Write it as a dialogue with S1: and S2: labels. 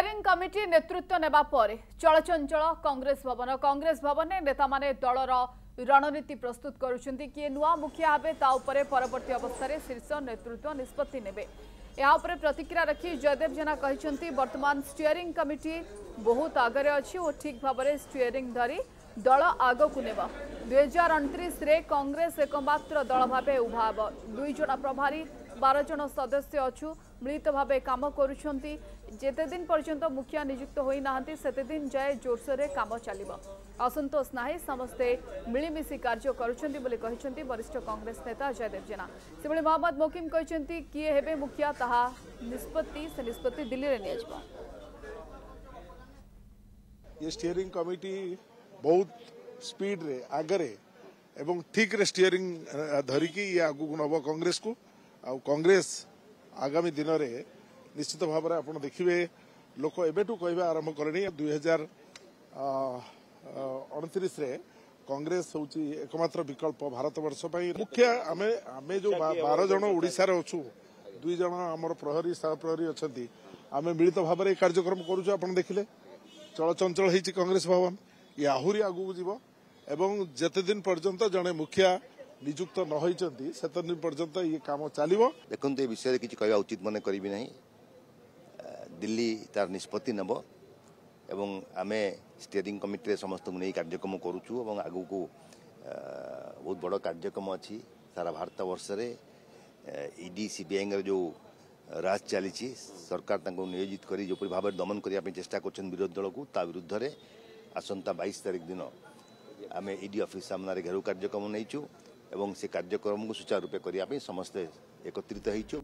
S1: Steering committee नेतृत्व नेबा परे चलचंचल कांग्रेस भवन ने नेता माने दलर रणनीति प्रस्तुत करुछंती किए नुआ मुखिया हेबे ता उपरे परवर्ती अवस्था शीर्ष नेतृत्व निष्पत्ति नेबे। या उपरे प्रतिक्रिया रखी जयदेव जेना कहिसंती वर्तमान स्टीयरिंग कमिटी बहुत आगरे अछि और ठीक भाव में स्टीयरिंग धरी दल आगकु नेबा। 2029 रे कांग्रेस एकमात्र दल भावे उभा हेब। 2 जण प्रभारी 12 जण सदस्य अछु मिलित भावे काम करुछंती। जेते दिन पर्यंत मुखिया नियुक्त होई नाहंती सेते दिन जाय जोरसोर रे काम चलिबो। असंतोष नाही समस्ते मिलिमिशि कार्य करुछंती बोली कहिसंती वरिष्ठ कांग्रेस नेता जयदेव जेना। सेबळे मोहम्मद मोकिम कहिसंती किए हेबे मुखिया ताहा निष्पत्ति दिल्ली रे नियाजबो।
S2: ये स्टीयरिंग कमिटी बहुत स्पीड रे आगरे एवं ठीक रे स्टीयरिंग धरिकी ये आगु नब कांग्रेस को आ कांग्रेस आगामी दिन रे निश्चित भाव में आप देखिए लोक एबेठू कहवा आरंभ कले 2029 रे कांग्रेस हूँ एकमात्र विकल्प भारत वर्ष मुख्य आमे जो 12 जन ओडिशा रे अच्छु 2 जन आमर प्रहरी सह प्रहरी अच्छा आम मिलित भाव में कार्यक्रम करुचु आप देखिले चलचंचल होती कांग्रेस भवन ये आहरी आगू जीव एवं जेते दिन पर्यंत जड़े मुखिया नियुक्त न होती से दिन पर्यंत ये काम चलो।
S3: देखो ये विषय किसी कहवा उचित मन करी ना दिल्ली तार निष्पत्ति नब एवं आमे स्टीयरिंग कमिटी समस्त नहीं कार्यक्रम करुचु एवं आगू को बहुत बड़ कार्यक्रम अच्छी सारा भारत वर्ष रे ईडी सीबीआई जो राज चली सरकार नियोजित कर जो भाव दमन करने चेष्टा कर विरोधी दल को विरुद्ध में आसंता 22 तारीख दिन आम ईडी ऑफिस सामने घेराव कार्यक्रम नहीं एवं से कार्यक्रम को सुचारू रूपे करने समस्ते एकत्रित होइछु।